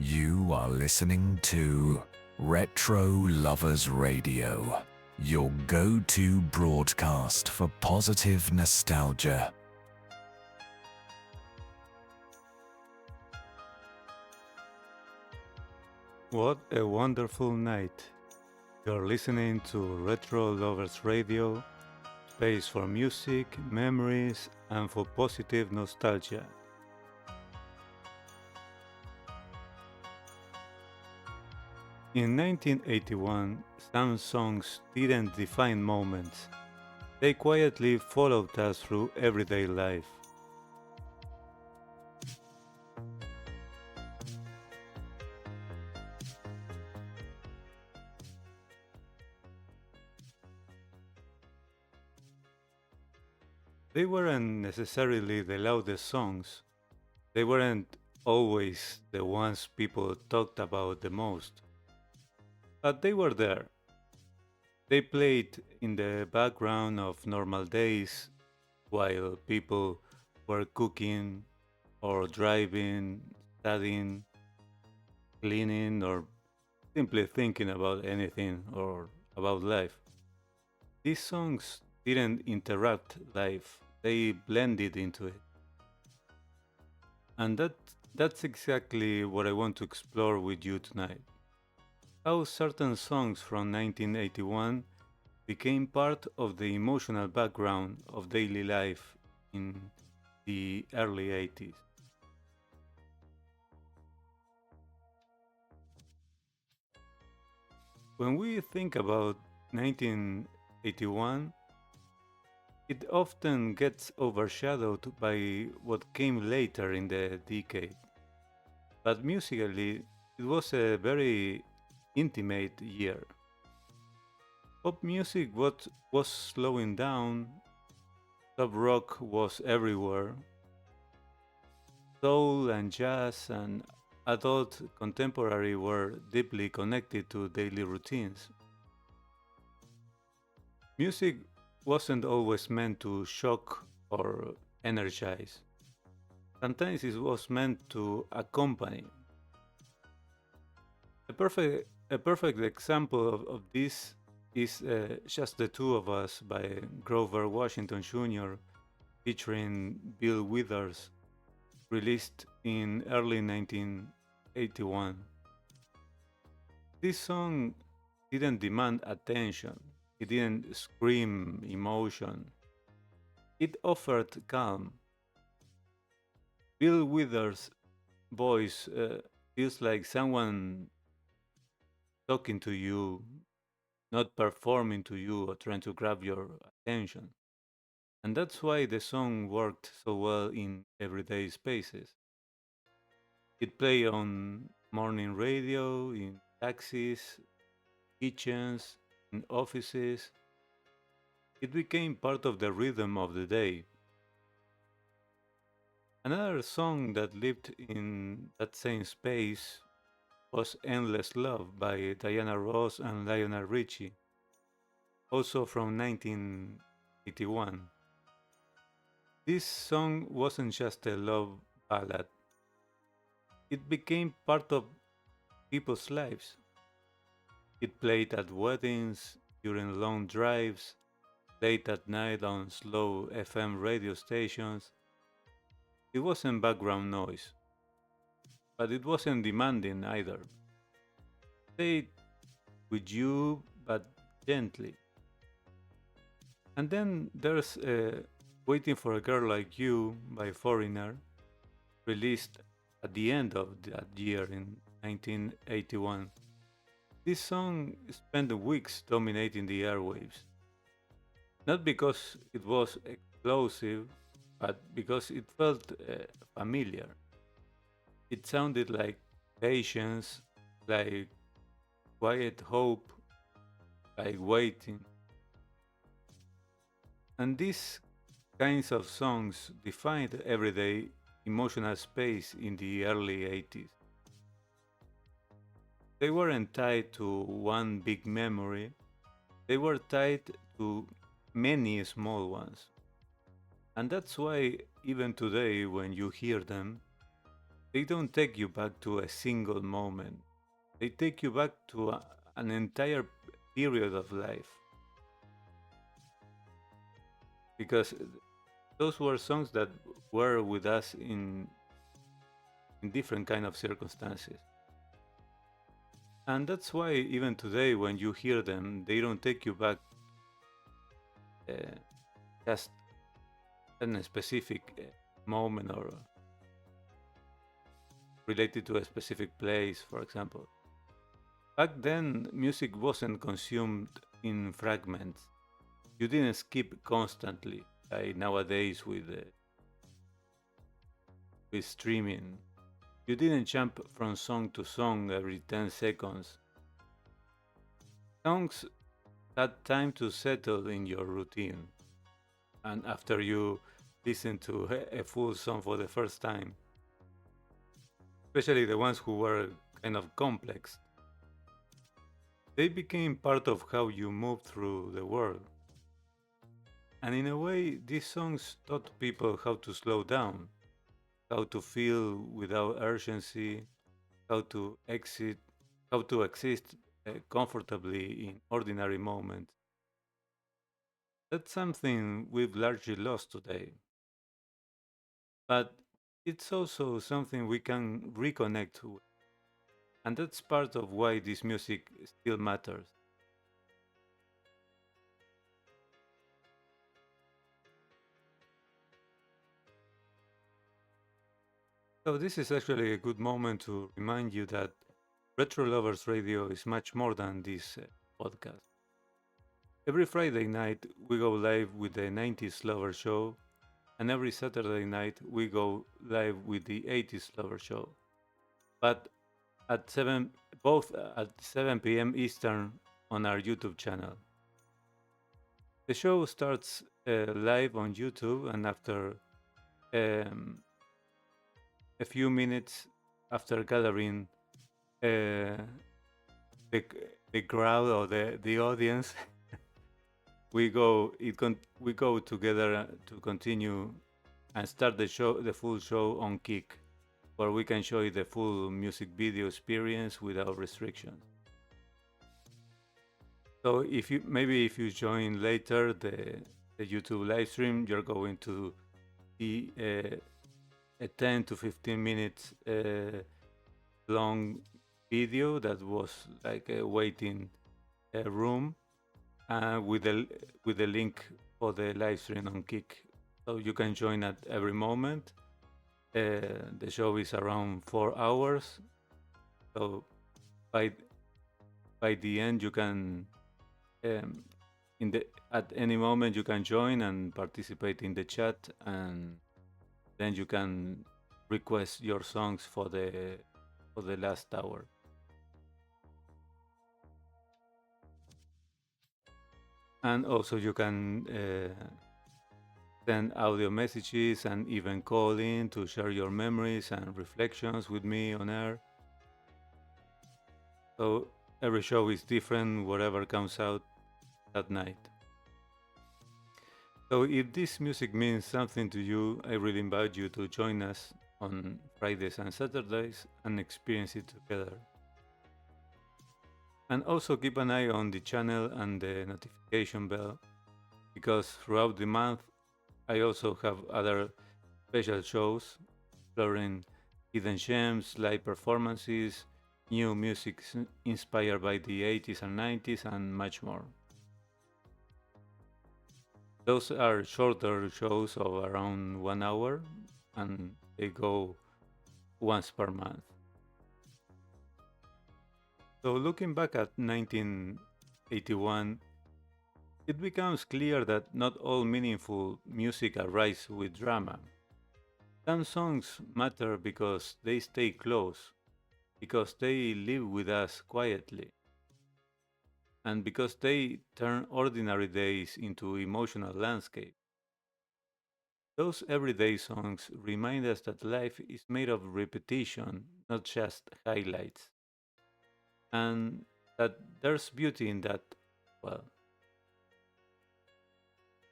You are listening to RetroLovers Radio, your go-to broadcast for positive nostalgia. What a wonderful night. You're listening to Retro Lovers Radio, space for music, memories, and for positive nostalgia. In 1981, some songs didn't define moments. They quietly followed us through everyday life. They weren't necessarily the loudest songs. They weren't always the ones people talked about the most. But they were there. They played in the background of normal days while people were cooking or driving, studying, cleaning, or simply thinking about anything or about life. These songs didn't interrupt life, they blended into it. And that's exactly what I want to explore with you tonight. How certain songs from 1981 became part of the emotional background of daily life in the early 80s. When we think about 1981, it often gets overshadowed by what came later in the decade. But musically, it was a very intimate year. Pop music was slowing down, pop rock was everywhere, soul and jazz and adult contemporary were deeply connected to daily routines. Music wasn't always meant to shock or energize. Sometimes it was meant to accompany. A perfect example of this is Just the Two of Us by Grover Washington Jr., featuring Bill Withers, released in early 1981. This song didn't demand attention, it didn't scream emotion, it offered calm. Bill Withers' voice feels like someone talking to you, not performing to you or trying to grab your attention. And that's why the song worked so well in everyday spaces. It played on morning radio, in taxis, kitchens, in offices. It became part of the rhythm of the day. Another song that lived in that same space was Endless Love by Diana Ross and Lionel Richie, also from 1981. This song wasn't just a love ballad, it became part of people's lives. It played at weddings, during long drives, late at night on slow FM radio stations. It wasn't background noise, but it wasn't demanding either. Stayed with you, but gently. And then there's Waiting for a Girl Like You by Foreigner, released at the end of that year in 1981. This song spent weeks dominating the airwaves, not because it was explosive, but because it felt familiar. It sounded like patience, like quiet hope, like waiting. And these kinds of songs defined everyday emotional space in the early 80s. They weren't tied to one big memory, they were tied to many small ones. And that's why, even today, when you hear them, They don't take you back to a single moment. They take you back to an entire period of life. Because those were songs that were with us in different kind of circumstances. And that's why even today when you hear them, they don't take you back uh, just in a specific moment or related to a specific place, for example. Back then, music wasn't consumed in fragments. You didn't skip constantly, like nowadays with streaming. You didn't jump from song to song every 10 seconds. Songs had time to settle in your routine. And after you listen to a full song for the first time, especially the ones who were kind of complex, they became part of how you move through the world. And in a way, these songs taught people how to slow down, how to feel without urgency, how to exit, how to exist comfortably in ordinary moments. That's something we've largely lost today. But it's also something we can reconnect with. And that's part of why this music still matters. So, this is actually a good moment to remind you that Retro Lovers Radio is much more than this podcast. Every Friday night, we go live with the 90s Lover Show, and every Saturday night, we go live with the 80s Lover Show. But at 7, both at 7 p.m. Eastern on our YouTube channel. The show starts live on YouTube, and after um, a few minutes after gathering uh, the the crowd or the audience, we go together to continue and start the full show on Kick, where we can show you the full music video experience without restrictions. So if you join later the YouTube live stream, you're going to see a 10 to 15 minutes long video that was like a waiting room with the link for the live stream on Kick. So you can join at every moment. The show is around 4 hours. So by by the end you can um, in the at any moment you can join and participate in the chat, and then you can request your songs for the last hour. And also you can send audio messages and even call in to share your memories and reflections with me on air. So every show is different, whatever comes out that night. So if this music means something to you, I really invite you to join us on Fridays and Saturdays and experience it together. And also keep an eye on the channel and the notification bell, because throughout the month I also have other special shows exploring hidden gems, live performances, new music inspired by the 80s and 90s, and much more. Those are shorter shows of around 1 hour, and they go once per month. So looking back at 1981, it becomes clear that not all meaningful music arrives with drama. Some songs matter because they stay close, because they live with us quietly, and because they turn ordinary days into emotional landscape. Those everyday songs remind us that life is made of repetition, not just highlights, and that there's beauty in that. Well,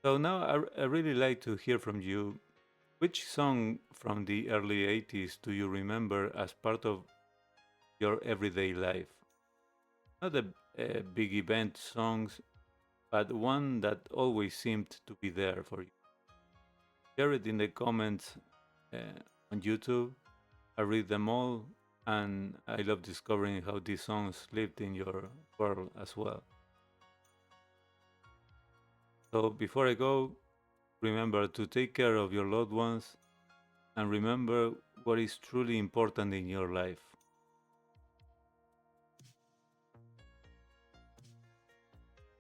so now I really like to hear from you. Which song from the early 80s do you remember as part of your everyday life? Not a big event songs, but one that always seemed to be there for you. Share it in the comments uh, on YouTube. I read them all, and I love discovering how these songs lived in your world as well. So before I go, remember to take care of your loved ones and remember what is truly important in your life.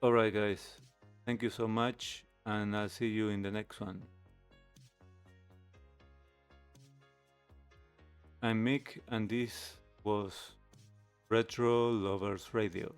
Alright, guys, thank you so much, and I'll see you in the next one. I'm Mick, and this was Retro Lovers Radio.